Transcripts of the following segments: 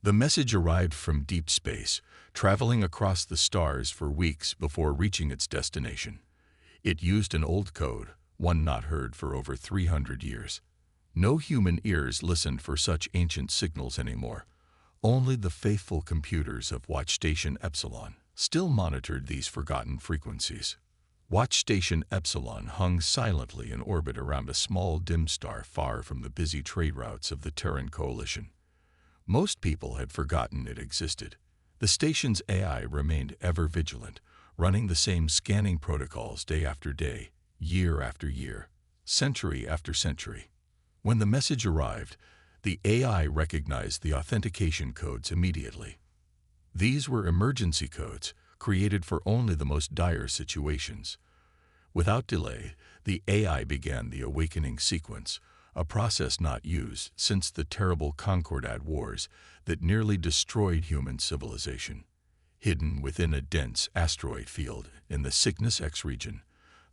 The message arrived from deep space, traveling across the stars for weeks before reaching its destination. It used an old code, one not heard for over 300 years. No human ears listened for such ancient signals anymore. Only the faithful computers of Watch Station Epsilon still monitored these forgotten frequencies. Watch Station Epsilon hung silently in orbit around a small dim star far from the busy trade routes of the Terran Coalition. Most people had forgotten it existed. The station's AI remained ever vigilant, running the same scanning protocols day after day, year after year, century after century. When the message arrived, the AI recognized the authentication codes immediately. These were emergency codes, created for only the most dire situations. Without delay, the AI began the awakening sequence, a process not used since the terrible Concordat Wars that nearly destroyed human civilization. Hidden within a dense asteroid field in the Cygnus X region,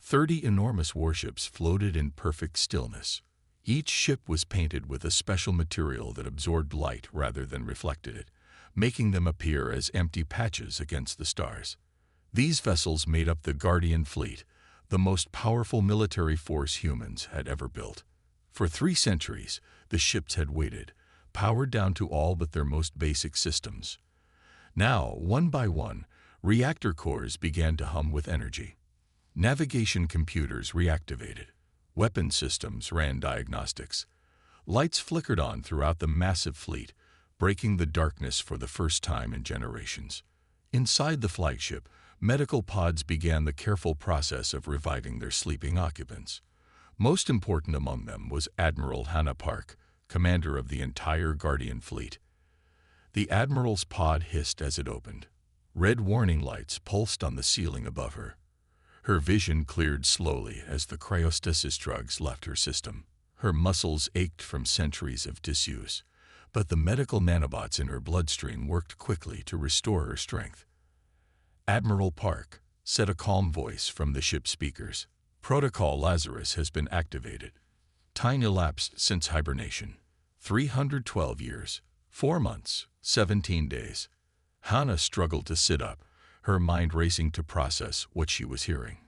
30 enormous warships floated in perfect stillness. Each ship was painted with a special material that absorbed light rather than reflected it, making them appear as empty patches against the stars. These vessels made up the Guardian Fleet, the most powerful military force humans had ever built. For 3 centuries, the ships had waited, powered down to all but their most basic systems. Now, one by one, reactor cores began to hum with energy. Navigation computers reactivated. Weapon systems ran diagnostics. Lights flickered on throughout the massive fleet, breaking the darkness for the first time in generations. Inside the flagship, medical pods began the careful process of reviving their sleeping occupants. Most important among them was Admiral Hannah Park, commander of the entire Guardian Fleet. The Admiral's pod hissed as it opened. Red warning lights pulsed on the ceiling above her. Her vision cleared slowly as the cryostasis drugs left her system. Her muscles ached from centuries of disuse, but the medical nanobots in her bloodstream worked quickly to restore her strength. "Admiral Park," said a calm voice from the ship's speakers. "Protocol Lazarus has been activated. Time elapsed since hibernation. 312 years, 4 months, 17 days. Hannah struggled to sit up, her mind racing to process what she was hearing.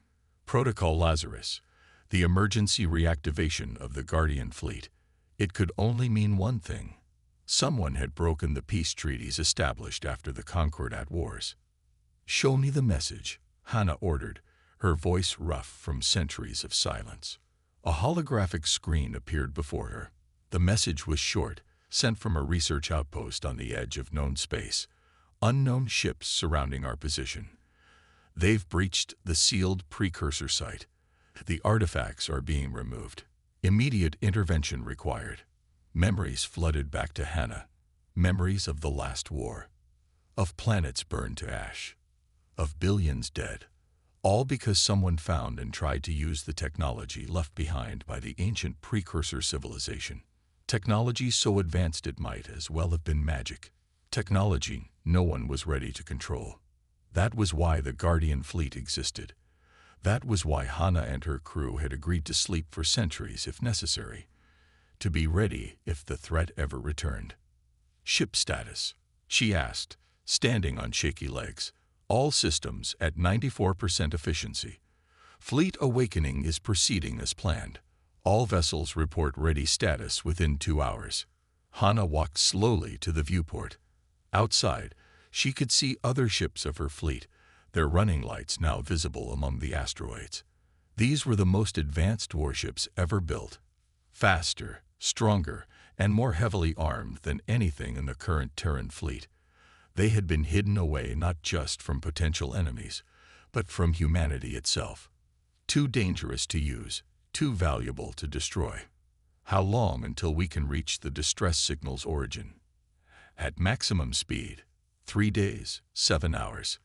Protocol Lazarus, the emergency reactivation of the Guardian Fleet. It could only mean one thing. Someone had broken the peace treaties established after the Concordat Wars. "Show me the message," Hannah ordered, her voice rough from centuries of silence. A holographic screen appeared before her. The message was short, sent from a research outpost on the edge of known space. "Unknown ships surrounding our position. They've breached the sealed precursor site. The artifacts are being removed. Immediate intervention required." Memories flooded back to Hannah. Memories of the last war. Of planets burned to ash. Of billions dead. All because someone found and tried to use the technology left behind by the ancient precursor civilization. Technology so advanced it might as well have been magic. Technology no one was ready to control. That was why the Guardian Fleet existed. That was why Hannah and her crew had agreed to sleep for centuries if necessary, to be ready if the threat ever returned. "Ship status?" she asked, standing on shaky legs. "All systems at 94% efficiency. Fleet awakening is proceeding as planned. All vessels report ready status within 2 hours." Hannah walked slowly to the viewport. Outside, she could see other ships of her fleet, their running lights now visible among the asteroids. These were the most advanced warships ever built. Faster, stronger, and more heavily armed than anything in the current Terran fleet. They had been hidden away not just from potential enemies, but from humanity itself. Too dangerous to use, too valuable to destroy. How long until we can reach the distress signal's origin? At maximum speed, 3 days, 7 hours.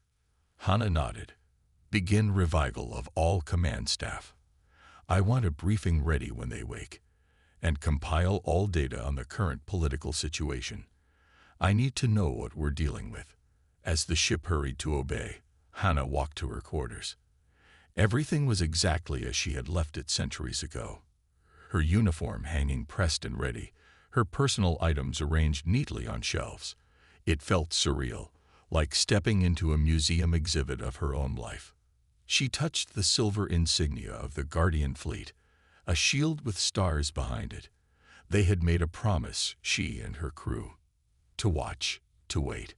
Hannah nodded. "Begin revival of all command staff. I want a briefing ready when they wake, and compile all data on the current political situation. I need to know what we're dealing with." As the ship hurried to obey, Hannah walked to her quarters. Everything was exactly as she had left it centuries ago. Her uniform hanging pressed and ready, her personal items arranged neatly on shelves. It felt surreal, like stepping into a museum exhibit of her own life. She touched the silver insignia of the Guardian fleet, a shield with stars behind it. They had made a promise, she and her crew. To watch, to wait,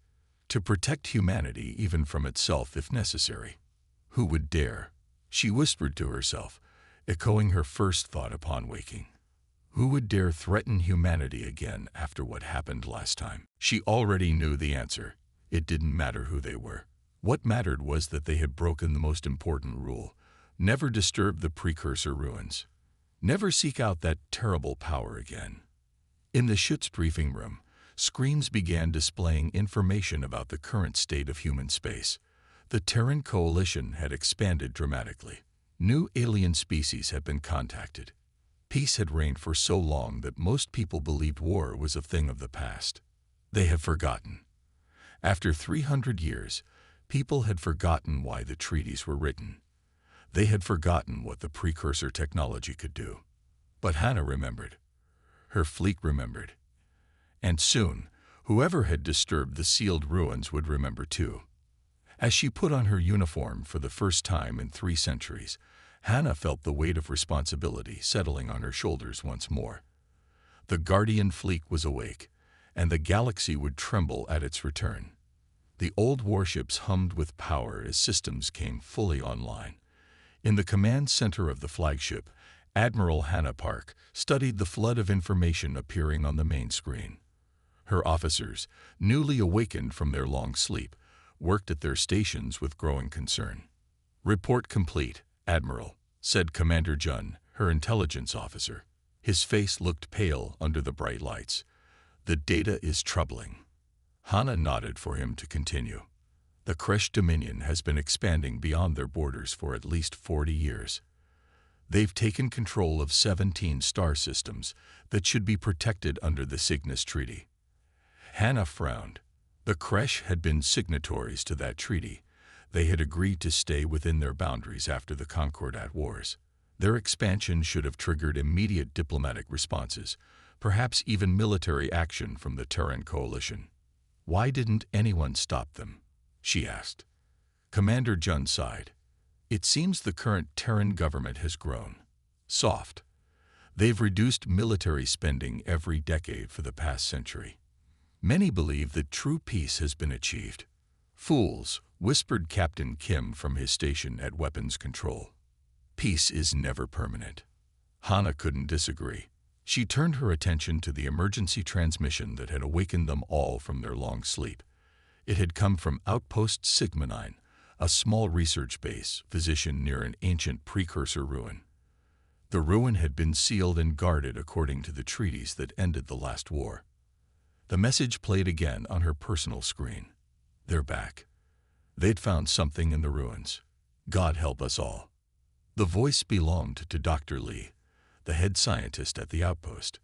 to protect humanity even from itself if necessary. Who would dare? She whispered to herself, echoing her first thought upon waking. Who would dare threaten humanity again after what happened last time? She already knew the answer. It didn't matter who they were. What mattered was that they had broken the most important rule: never disturb the precursor ruins. Never seek out that terrible power again. In the ship's briefing room, screens began displaying information about the current state of human space. The Terran coalition had expanded dramatically. New alien species had been contacted. Peace had reigned for so long that most people believed war was a thing of the past. They had forgotten. After 300 years, people had forgotten why the treaties were written. They had forgotten what the precursor technology could do. But Hannah remembered. Her fleet remembered. And soon, whoever had disturbed the sealed ruins would remember too. As she put on her uniform for the first time in 3 centuries, Hannah felt the weight of responsibility settling on her shoulders once more. The Guardian fleet was awake, and the galaxy would tremble at its return. The old warships hummed with power as systems came fully online. In the command center of the flagship, Admiral Hannah Park studied the flood of information appearing on the main screen. Her officers, newly awakened from their long sleep, worked at their stations with growing concern. "Report complete, Admiral," said Commander Jun, her intelligence officer. His face looked pale under the bright lights. "The data is troubling." Hannah nodded for him to continue. "The Kresh Dominion has been expanding beyond their borders for at least 40 years. They've taken control of 17 star systems that should be protected under the Cygnus Treaty." Hannah frowned. The Kresh had been signatories to that treaty. They had agreed to stay within their boundaries after the Concordat Wars. Their expansion should have triggered immediate diplomatic responses, perhaps even military action from the Terran coalition. "Why didn't anyone stop them?" she asked. Commander Jun sighed. "It seems the current Terran government has grown soft. They've reduced military spending every decade for the past century. Many believe that true peace has been achieved." "Fools," whispered Captain Kim from his station at weapons control. "Peace is never permanent." Hannah couldn't disagree. She turned her attention to the emergency transmission that had awakened them all from their long sleep. It had come from Outpost Sigma 9, a small research base positioned near an ancient precursor ruin. The ruin had been sealed and guarded according to the treaties that ended the last war. The message played again on her personal screen. "They're back. They'd found something in the ruins. God help us all." The voice belonged to Dr. Lee, the head scientist at the outpost.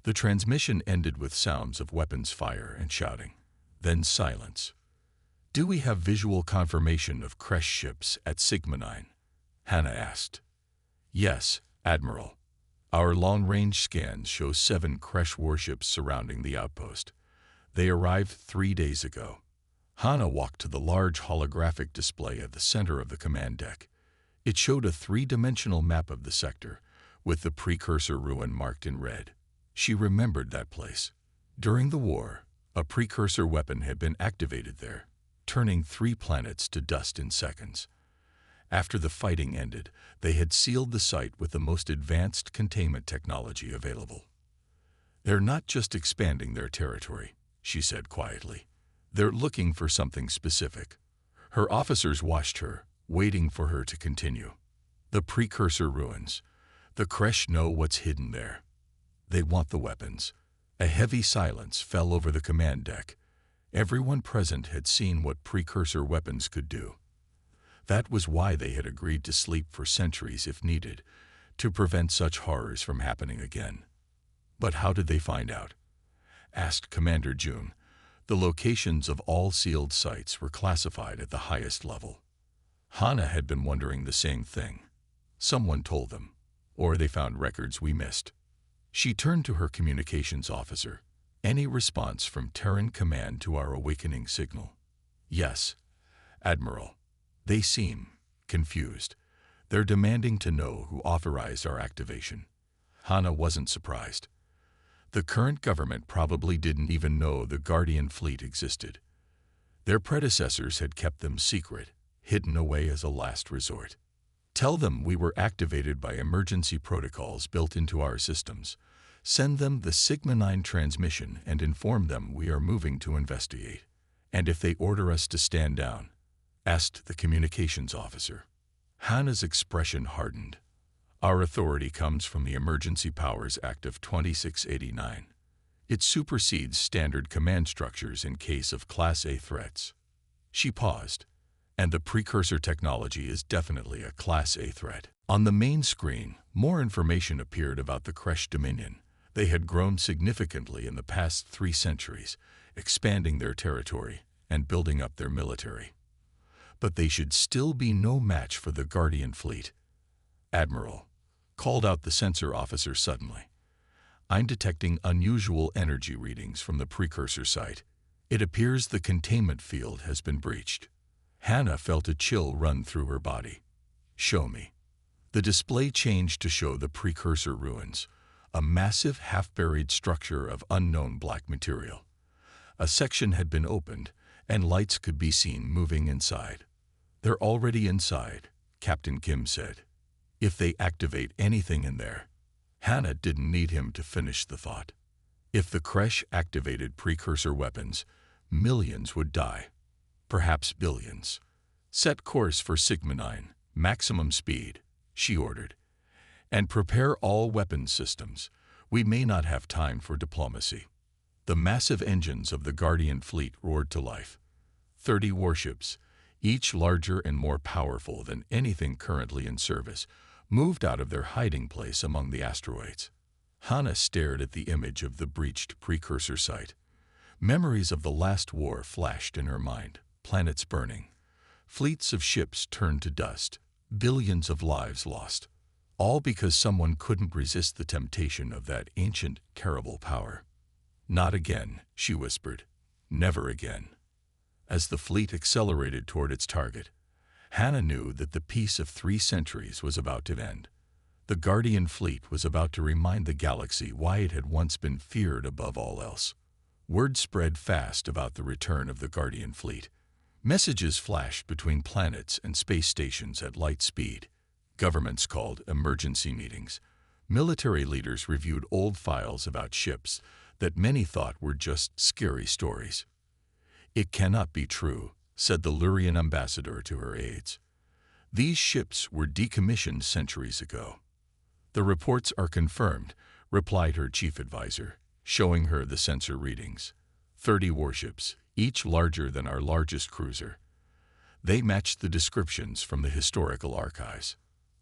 The transmission ended with sounds of weapons fire and shouting. Then silence. "Do we have visual confirmation of Kresh ships at Sigma 9? Hannah asked. "Yes, Admiral. Our long-range scans show 7 Kresh warships surrounding the outpost. They arrived 3 days ago." Hannah walked to the large holographic display at the center of the command deck. It showed a 3-dimensional map of the sector, with the precursor ruin marked in red. She remembered that place. During the war, a precursor weapon had been activated there, turning 3 planets to dust in seconds. After the fighting ended, they had sealed the site with the most advanced containment technology available. "They're not just expanding their territory," she said quietly. "They're looking for something specific." Her officers watched her, waiting for her to continue. "The precursor ruins. The Kresh know what's hidden there. They want the weapons." A heavy silence fell over the command deck. Everyone present had seen what precursor weapons could do. That was why they had agreed to sleep for centuries if needed, to prevent such horrors from happening again. "But how did they find out?" asked Commander Jun. The locations of all sealed sites were classified at the highest level. Hannah had been wondering the same thing. Someone told them, or they found records we missed. She turned to her communications officer. Any response from Terran Command to our awakening signal? Yes, Admiral. They seem confused. They're demanding to know who authorized our activation. Hana wasn't surprised. The current government probably didn't even know the Guardian fleet existed. Their predecessors had kept them secret, hidden away as a last resort. Tell them we were activated by emergency protocols built into our systems. Send them the Sigma-9 transmission and inform them we are moving to investigate. And if they order us to stand down, asked the communications officer. Hana's expression hardened. Our authority comes from the Emergency Powers Act of 2689. It supersedes standard command structures in case of Class A threats. She paused, and the precursor technology is definitely a Class A threat. On the main screen, more information appeared about the Kresh Dominion. They had grown significantly in the past 3 centuries, expanding their territory and building up their military. But they should still be no match for the Guardian fleet. Admiral, called out the sensor officer suddenly. I'm detecting unusual energy readings from the precursor site. It appears the containment field has been breached. Hana felt a chill run through her body. Show me. The display changed to show the precursor ruins, a massive half-buried structure of unknown black material. A section had been opened, and lights could be seen moving inside. They're already inside, Captain Kim said. If they activate anything in there. Hana didn't need him to finish the thought. If the Kresh activated precursor weapons, millions would die. Perhaps billions. Set course for Sigma-9, maximum speed, she ordered. And prepare all weapons systems. We may not have time for diplomacy. The massive engines of the Guardian fleet roared to life. 30 warships, each larger and more powerful than anything currently in service, moved out of their hiding place among the asteroids. Hana stared at the image of the breached precursor site. Memories of the last war flashed in her mind, planets burning. Fleets of ships turned to dust, billions of lives lost. All because someone couldn't resist the temptation of that ancient, terrible power. Not again, she whispered. Never again. As the fleet accelerated toward its target, Hana knew that the peace of 3 centuries was about to end. The Guardian fleet was about to remind the galaxy why it had once been feared above all else. Word spread fast about the return of the Guardian fleet. Messages flashed between planets and space stations at light speed. Governments called emergency meetings. Military leaders reviewed old files about ships that many thought were just scary stories. It cannot be true, said the Lurian ambassador to her aides. These ships were decommissioned centuries ago. The reports are confirmed, replied her chief advisor, showing her the sensor readings. 30 warships, each larger than our largest cruiser. They matched the descriptions from the historical archives.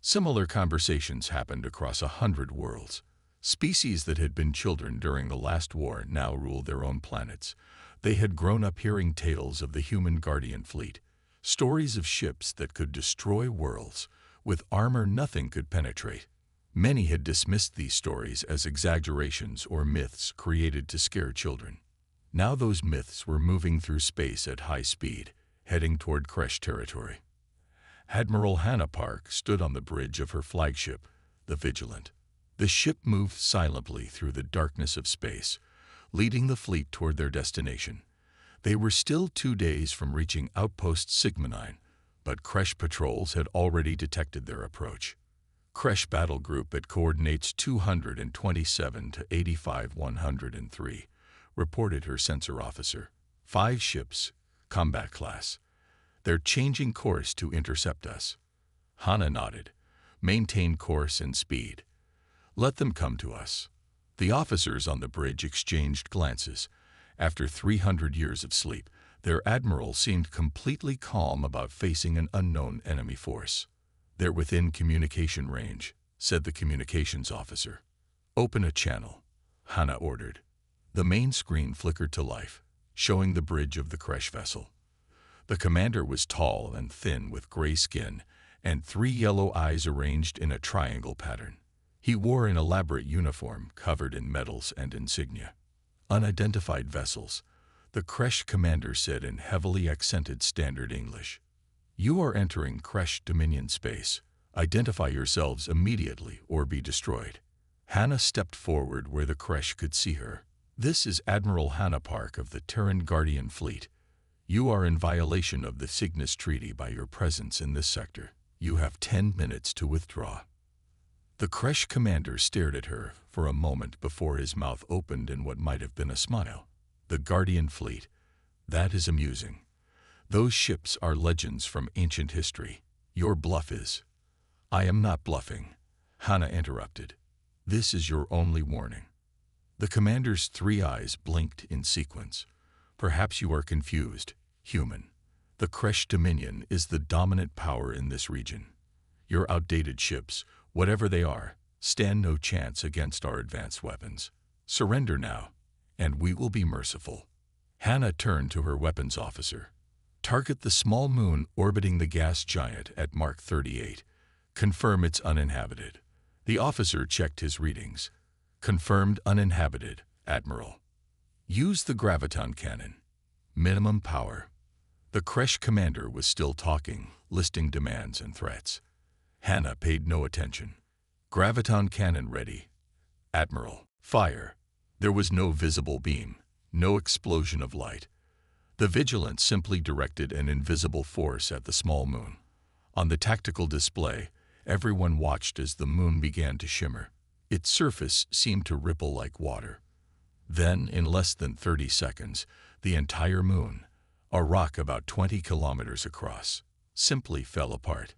Similar conversations happened across 100 worlds. Species that had been children during the last war now ruled their own planets. They had grown up hearing tales of the human Guardian fleet, stories of ships that could destroy worlds, with armor nothing could penetrate. Many had dismissed these stories as exaggerations or myths created to scare children. Now those myths were moving through space at high speed, heading toward Kresh territory. Admiral Hana Park stood on the bridge of her flagship, the Vigilant. The ship moved silently through the darkness of space, leading the fleet toward their destination. They were still 2 days from reaching Outpost Sigma-9, but Kresh patrols had already detected their approach. Kresh Battle Group at coordinates 227 to 85-103, reported her sensor officer. 5 ships, combat class. They're changing course to intercept us. Hana nodded. Maintain course and speed. Let them come to us. The officers on the bridge exchanged glances. After 300 years of sleep, their admiral seemed completely calm about facing an unknown enemy force. They're within communication range, said the communications officer. Open a channel, Hana ordered. The main screen flickered to life, showing the bridge of the Kresh vessel. The commander was tall and thin with gray skin and 3 yellow eyes arranged in a triangle pattern. He wore an elaborate uniform covered in medals and insignia. Unidentified vessels, the Kresh commander said in heavily accented standard English. You are entering Kresh Dominion space. Identify yourselves immediately or be destroyed. Hannah stepped forward where the Kresh could see her. This is Admiral Hannah Park of the Terran Guardian Fleet. You are in violation of the Cygnus Treaty by your presence in this sector. You have 10 minutes to withdraw. The Kresh commander stared at her for a moment before his mouth opened in what might have been a smile. The Guardian Fleet. That is amusing. Those ships are legends from ancient history. Your bluff is. I am not bluffing, Hannah interrupted. This is your only warning. The commander's 3 eyes blinked in sequence. Perhaps you are confused, human. The Kresh Dominion is the dominant power in this region. Your outdated ships, whatever they are, stand no chance against our advanced weapons. Surrender now, and we will be merciful. Hannah turned to her weapons officer. Target the small moon orbiting the gas giant at Mark 38. Confirm it's uninhabited. The officer checked his readings. Confirmed uninhabited, Admiral. Use the graviton cannon. Minimum power. The Kresh commander was still talking, listing demands and threats. Hannah paid no attention. Graviton cannon ready. Admiral, fire. There was no visible beam, no explosion of light. The Vigilant simply directed an invisible force at the small moon. On the tactical display, everyone watched as the moon began to shimmer. Its surface seemed to ripple like water. Then, in less than 30 seconds, the entire moon, a rock about 20 kilometers across, simply fell apart.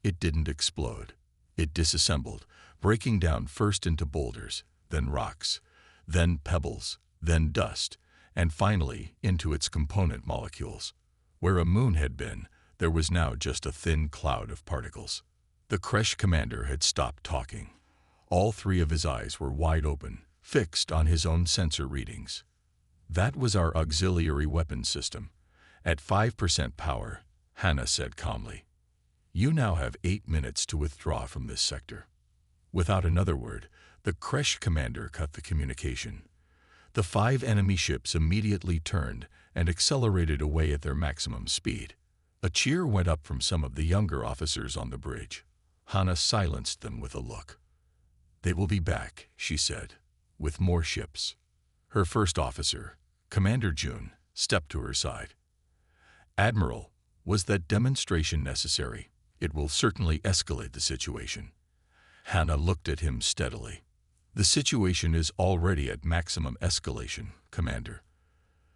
It didn't explode. It disassembled, breaking down first into boulders, then rocks, then pebbles, then dust, and finally into its component molecules. Where a moon had been, there was now just a thin cloud of particles. The Kresh commander had stopped talking. All 3 of his eyes were wide open, fixed on his own sensor readings. That was our auxiliary weapons system. At 5% power, Hannah said calmly. You now have 8 minutes to withdraw from this sector. Without another word, the Kresh commander cut the communication. The 5 enemy ships immediately turned and accelerated away at their maximum speed. A cheer went up from some of the younger officers on the bridge. Hannah silenced them with a look. They will be back, she said, with more ships. Her first officer, Commander June, stepped to her side. Admiral, was that demonstration necessary? It will certainly escalate the situation. Hannah looked at him steadily. The situation is already at maximum escalation, Commander.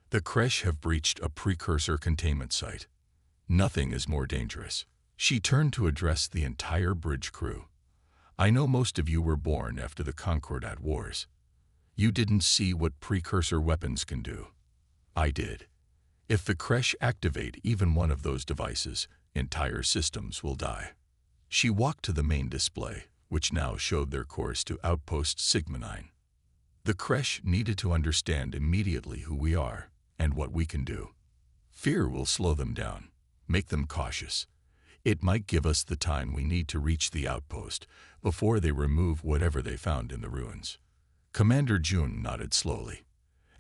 The Kresh have breached a precursor containment site. Nothing is more dangerous. She turned to address the entire bridge crew. I know most of you were born after the Concordat Wars. You didn't see what precursor weapons can do. I did. If the Kresh activate even one of those devices, entire systems will die. She walked to the main display, which now showed their course to Outpost Sigma 9. The Kresh needed to understand immediately who we are and what we can do. Fear will slow them down, make them cautious. It might give us the time we need to reach the outpost before they remove whatever they found in the ruins. Commander June nodded slowly.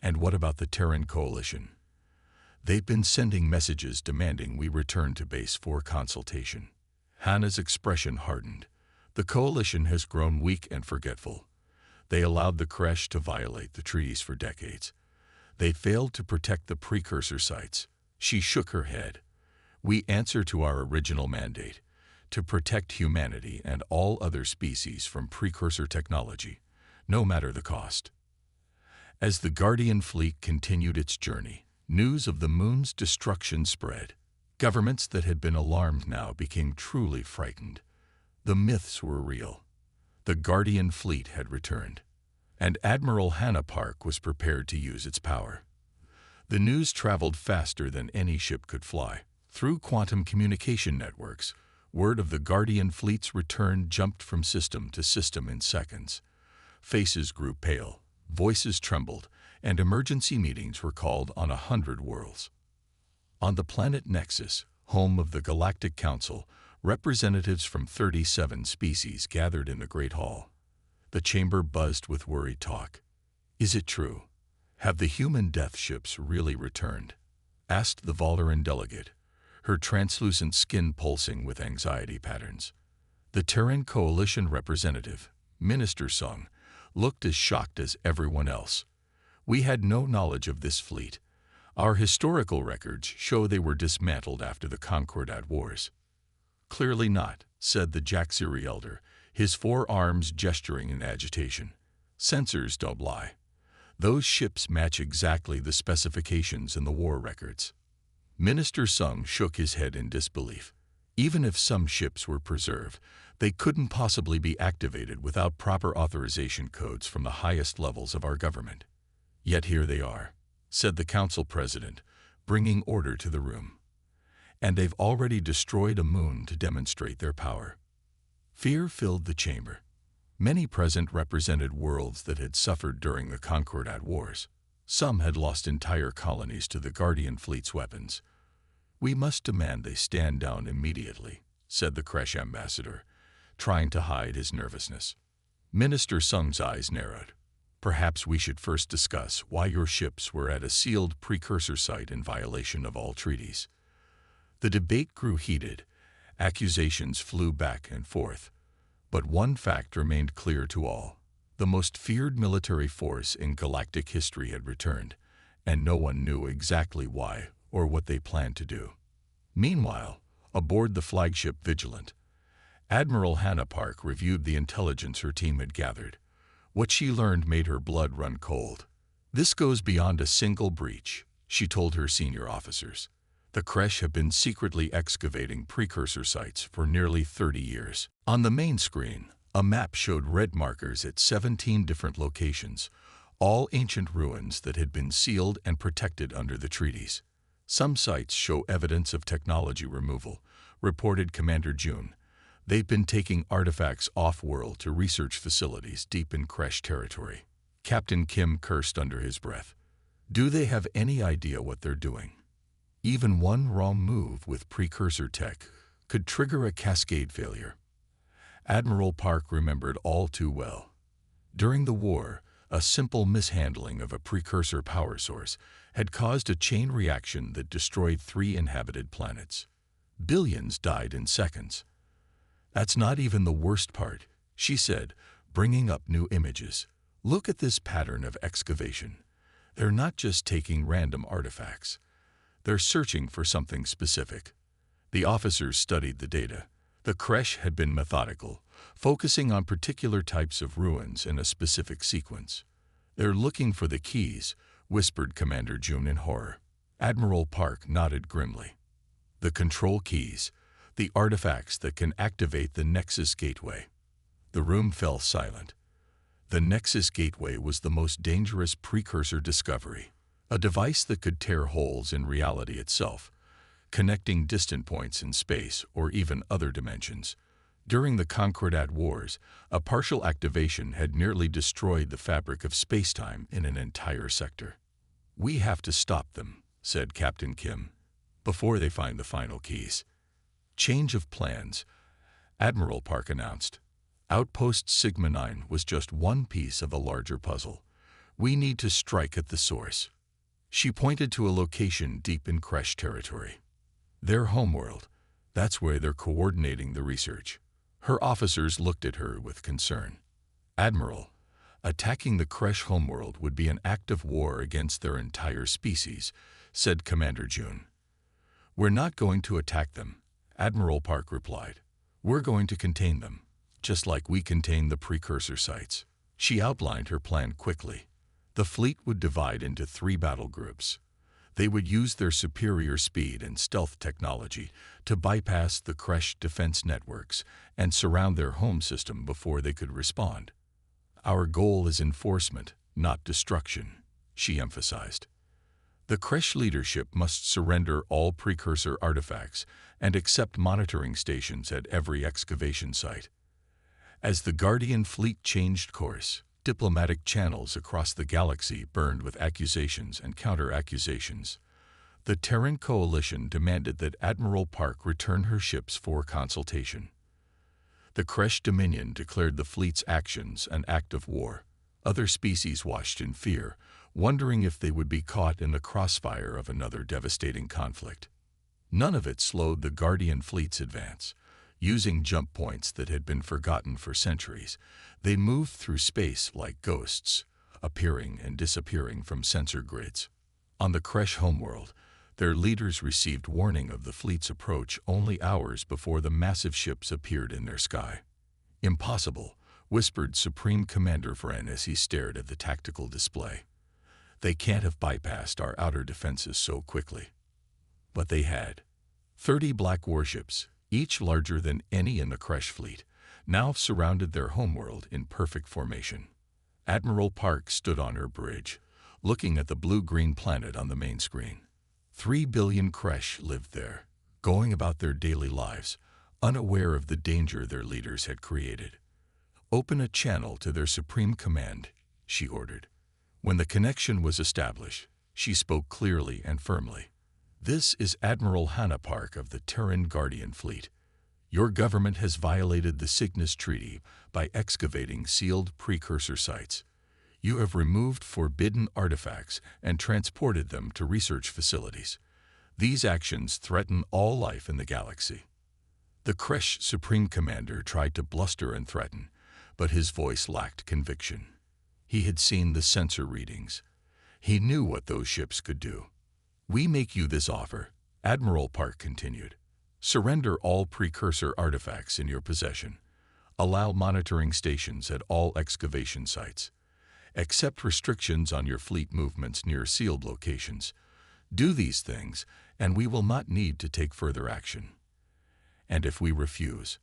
And what about the Terran Coalition? They've been sending messages demanding we return to base for consultation. Hannah's expression hardened. The Coalition has grown weak and forgetful. They allowed the Kresh to violate the treaties for decades. They failed to protect the precursor sites. She shook her head. We answer to our original mandate, to protect humanity and all other species from precursor technology, no matter the cost. As the Guardian Fleet continued its journey, news of the moon's destruction spread. Governments that had been alarmed now became truly frightened. The myths were real. The Guardian Fleet had returned, and Admiral Hannah Park was prepared to use its power. The news traveled faster than any ship could fly. Through quantum communication networks, word of the Guardian Fleet's return jumped from system to system in seconds. Faces grew pale, voices trembled, and emergency meetings were called on 100 worlds. On the planet Nexus, home of the Galactic Council, representatives from 37 species gathered in the Great Hall. The chamber buzzed with worried talk. Is it true? Have the human death ships really returned? Asked the Valoran delegate, her translucent skin pulsing with anxiety patterns. The Terran Coalition representative, Minister Sung, looked as shocked as everyone else. We had no knowledge of this fleet. Our historical records show they were dismantled after the Concordat Wars. Clearly not, said the Jaxiri elder, his forearms gesturing in agitation. Sensors don't lie. Those ships match exactly the specifications in the war records. Minister Sung shook his head in disbelief. Even if some ships were preserved, they couldn't possibly be activated without proper authorization codes from the highest levels of our government. Yet here they are, said the council president, bringing order to the room. And they've already destroyed a moon to demonstrate their power. Fear filled the chamber. Many present represented worlds that had suffered during the Concordat Wars. Some had lost entire colonies to the Guardian Fleet's weapons. We must demand they stand down immediately, said the Kresh ambassador, trying to hide his nervousness. Minister Sung's eyes narrowed. Perhaps we should first discuss why your ships were at a sealed precursor site in violation of all treaties. The debate grew heated. Accusations flew back and forth. But one fact remained clear to all. The most feared military force in galactic history had returned, and no one knew exactly why or what they planned to do. Meanwhile, aboard the flagship Vigilant, Admiral Hannah Park reviewed the intelligence her team had gathered. What she learned made her blood run cold. This goes beyond a single breach, she told her senior officers. The Kresh have been secretly excavating precursor sites for nearly 30 years. On the main screen, a map showed red markers at 17 different locations, all ancient ruins that had been sealed and protected under the treaties. Some sites show evidence of technology removal, reported Commander June. They've been taking artifacts off-world to research facilities deep in Kresh territory. Captain Kim cursed under his breath. Do they have any idea what they're doing? Even one wrong move with precursor tech could trigger a cascade failure. Admiral Park remembered all too well. During the war, a simple mishandling of a precursor power source had caused a chain reaction that destroyed 3 inhabited planets. Billions died in seconds. That's not even the worst part, she said, bringing up new images. Look at this pattern of excavation. They're not just taking random artifacts. They're searching for something specific. The officers studied the data. The Kresh had been methodical, focusing on particular types of ruins in a specific sequence. They're looking for the keys, whispered Commander June in horror. Admiral Park nodded grimly. The control keys, the artifacts that can activate the Nexus Gateway. The room fell silent. The Nexus Gateway was the most dangerous precursor discovery. A device that could tear holes in reality itself, connecting distant points in space or even other dimensions. During the Concordat Wars, a partial activation had nearly destroyed the fabric of spacetime in an entire sector. We have to stop them, said Captain Kim, before they find the final keys. Change of plans, Admiral Park announced. Outpost Sigma 9 was just one piece of a larger puzzle. We need to strike at the source. She pointed to a location deep in Kresh territory. Their homeworld. That's where they're coordinating the research. Her officers looked at her with concern. Admiral, attacking the Kresh homeworld would be an act of war against their entire species, said Commander June. We're not going to attack them, Admiral Park replied. We're going to contain them, just like we contained the precursor sites. She outlined her plan quickly. The fleet would divide into 3 battle groups. They would use their superior speed and stealth technology to bypass the Kresh defense networks and surround their home system before they could respond. Our goal is enforcement, not destruction, she emphasized. The Kresh leadership must surrender all precursor artifacts and accept monitoring stations at every excavation site. As the Guardian fleet changed course, diplomatic channels across the galaxy burned with accusations and counter-accusations. The Terran Coalition demanded that Admiral Park return her ships for consultation. The Kresh Dominion declared the fleet's actions an act of war. Other species watched in fear, wondering if they would be caught in the crossfire of another devastating conflict. None of it slowed the Guardian fleet's advance. Using jump points that had been forgotten for centuries, they moved through space like ghosts, appearing and disappearing from sensor grids. On the Kresh homeworld, their leaders received warning of the fleet's approach only hours before the massive ships appeared in their sky. "Impossible," whispered Supreme Commander Vren as he stared at the tactical display. "They can't have bypassed our outer defenses so quickly." But they had. 30 black warships, each larger than any in the Kresh fleet, now surrounded their homeworld in perfect formation. Admiral Park stood on her bridge, looking at the blue-green planet on the main screen. 3 billion Kresh lived there, going about their daily lives, unaware of the danger their leaders had created. "Open a channel to their supreme command," she ordered. When the connection was established, she spoke clearly and firmly. "This is Admiral Hannah Park of the Terran Guardian Fleet. Your government has violated the Cygnus Treaty by excavating sealed precursor sites. You have removed forbidden artifacts and transported them to research facilities. These actions threaten all life in the galaxy." The Kresh Supreme Commander tried to bluster and threaten, but his voice lacked conviction. He had seen the sensor readings. He knew what those ships could do. "We make you this offer," Admiral Park continued. "Surrender all precursor artifacts in your possession. Allow monitoring stations at all excavation sites. Accept restrictions on your fleet movements near sealed locations. Do these things, and we will not need to take further action." "And if we refuse?"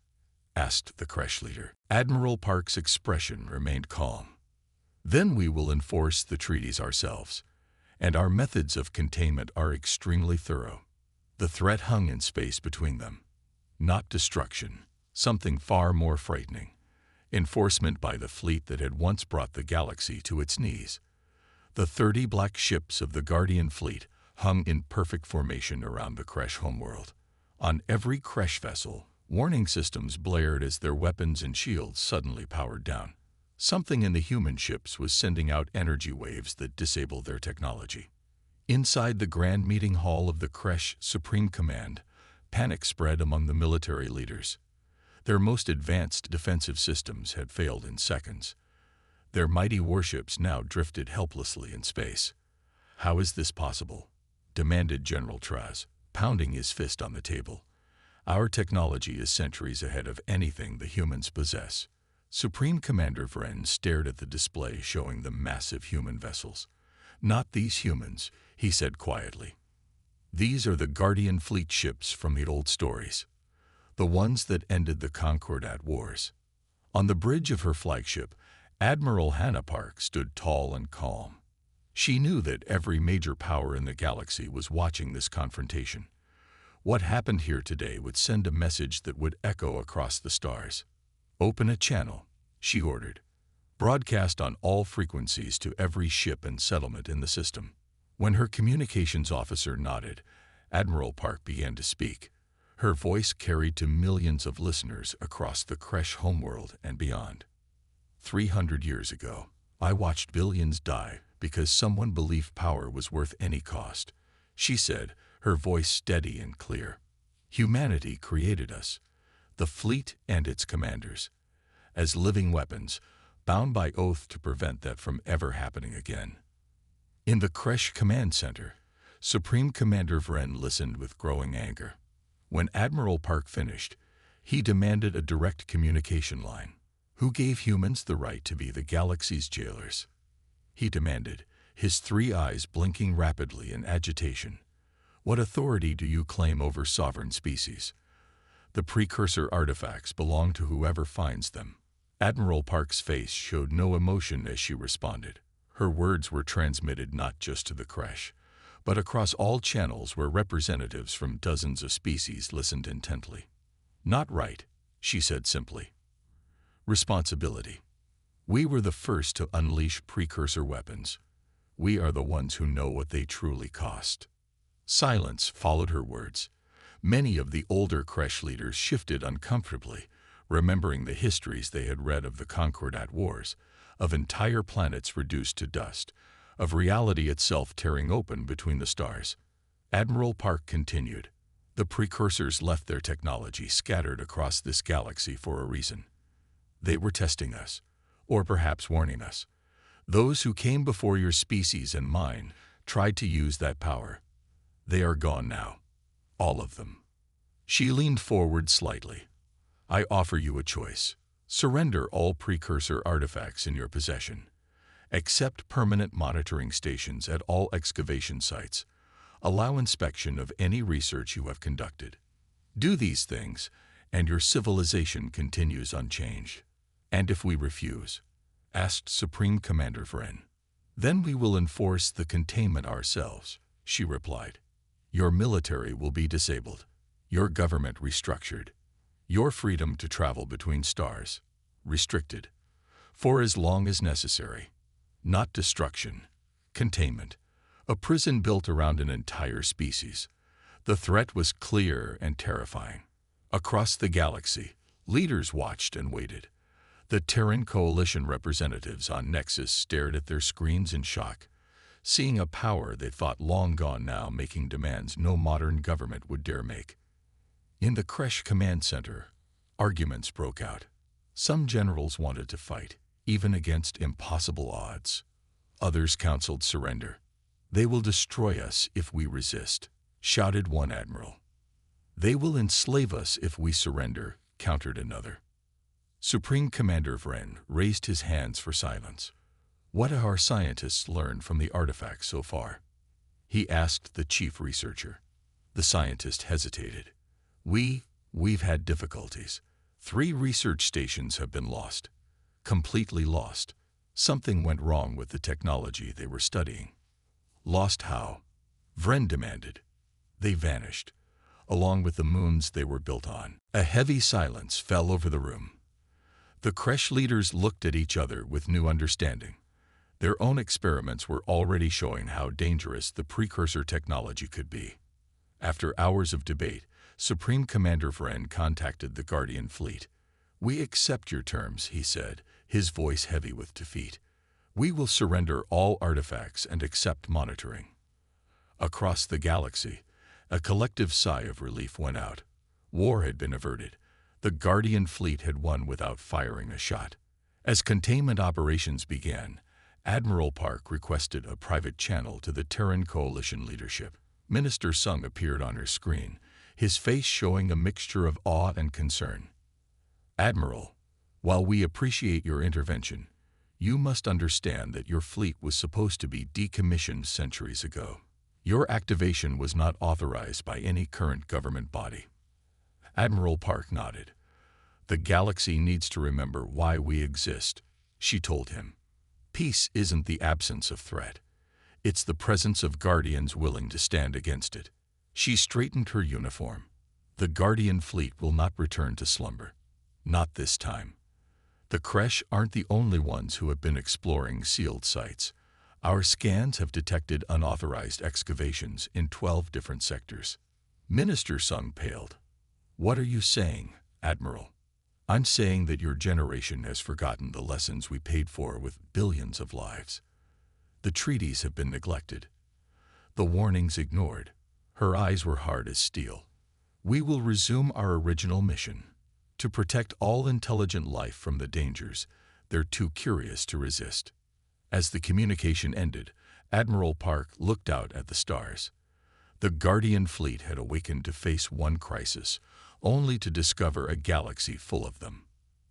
asked the Kresh leader. Admiral Park's expression remained calm. "Then we will enforce the treaties ourselves, and our methods of containment are extremely thorough." The threat hung in space between them. Not destruction, something far more frightening. Enforcement by the fleet that had once brought the galaxy to its knees. The 30 black ships of the Guardian fleet hung in perfect formation around the Kresh homeworld. On every Kresh vessel, warning systems blared as their weapons and shields suddenly powered down. Something in the human ships was sending out energy waves that disabled their technology. Inside the grand meeting hall of the Kresh Supreme Command, panic spread among the military leaders. Their most advanced defensive systems had failed in seconds. Their mighty warships now drifted helplessly in space. "How is this possible?" demanded General Traz, pounding his fist on the table. "Our technology is centuries ahead of anything the humans possess." Supreme Commander Vren stared at the display showing the massive human vessels. "Not these humans," he said quietly. "These are the Guardian fleet ships from the old stories. The ones that ended the Concordat Wars." On the bridge of her flagship, Admiral Hannah Park stood tall and calm. She knew that every major power in the galaxy was watching this confrontation. What happened here today would send a message that would echo across the stars. "Open a channel," she ordered. "Broadcast on all frequencies to every ship and settlement in the system." When her communications officer nodded, Admiral Park began to speak. Her voice carried to millions of listeners across the Kresh homeworld and beyond. 300 years ago, I watched billions die because someone believed power was worth any cost," she said, her voice steady and clear. "Humanity created us, the fleet and its commanders, as living weapons, bound by oath to prevent that from ever happening again." In the Kresh Command Center, Supreme Commander Vren listened with growing anger. When Admiral Park finished, he demanded a direct communication line. "Who gave humans the right to be the galaxy's jailers?" he demanded, his 3 eyes blinking rapidly in agitation. "What authority do you claim over sovereign species? The precursor artifacts belong to whoever finds them." Admiral Park's face showed no emotion as she responded. Her words were transmitted not just to the Kresh, but across all channels where representatives from dozens of species listened intently. "Not right," she said simply. "Responsibility. We were the first to unleash precursor weapons. We are the ones who know what they truly cost." Silence followed her words. Many of the older Kresh leaders shifted uncomfortably, remembering the histories they had read of the Concordat Wars, of entire planets reduced to dust, of reality itself tearing open between the stars. Admiral Park continued. The precursors left their technology scattered across this galaxy for a reason. They were testing us, or perhaps warning us. Those who came before your species and mine tried to use that power. They are gone now. All of them. She leaned forward slightly. I offer you a choice. Surrender all precursor artifacts in your possession. Accept permanent monitoring stations at all excavation sites. Allow inspection of any research you have conducted. Do these things, and your civilization continues unchanged. And if we refuse, asked Supreme Commander Vren, then we will enforce the containment ourselves, she replied. Your military will be disabled, your government restructured, your freedom to travel between stars restricted, for as long as necessary. Not destruction, containment, a prison built around an entire species. The threat was clear and terrifying. Across the galaxy, leaders watched and waited. The Terran Coalition representatives on Nexus stared at their screens in shock, seeing a power they thought long gone now making demands no modern government would dare make. In the Kresh Command Center, arguments broke out. Some generals wanted to fight, even against impossible odds. Others counseled surrender. They will destroy us if we resist, shouted one admiral. They will enslave us if we surrender, countered another. Supreme Commander Vren raised his hands for silence. What have our scientists learned from the artifacts so far? He asked the chief researcher. The scientist hesitated. We've had difficulties. 3 research stations have been lost. Completely lost. Something went wrong with the technology they were studying. Lost how? Vren demanded. They vanished, along with the moons they were built on. A heavy silence fell over the room. The Kresh leaders looked at each other with new understanding. Their own experiments were already showing how dangerous the precursor technology could be. After hours of debate, Supreme Commander Vren contacted the Guardian fleet. We accept your terms, he said, his voice heavy with defeat. We will surrender all artifacts and accept monitoring. Across the galaxy, a collective sigh of relief went out. War had been averted. The Guardian fleet had won without firing a shot. As containment operations began, Admiral Park requested a private channel to the Terran Coalition leadership. Minister Sung appeared on her screen, his face showing a mixture of awe and concern. Admiral, while we appreciate your intervention, you must understand that your fleet was supposed to be decommissioned centuries ago. Your activation was not authorized by any current government body. Admiral Park nodded. The galaxy needs to remember why we exist, she told him. Peace isn't the absence of threat. It's the presence of guardians willing to stand against it. She straightened her uniform. The Guardian fleet will not return to slumber. Not this time. The Kresh aren't the only ones who have been exploring sealed sites. Our scans have detected unauthorized excavations in 12 different sectors. Minister Sung paled. What are you saying, Admiral? I'm saying that your generation has forgotten the lessons we paid for with billions of lives. The treaties have been neglected. The warnings ignored. Her eyes were hard as steel. We will resume our original mission, to protect all intelligent life from the dangers they're too curious to resist. As the communication ended, Admiral Park looked out at the stars. The Guardian fleet had awakened to face one crisis, only to discover a galaxy full of them.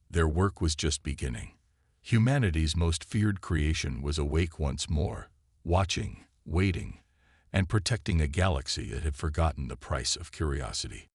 Their work was just beginning. Humanity's most feared creation was awake once more, watching, waiting, and protecting a galaxy that had forgotten the price of curiosity.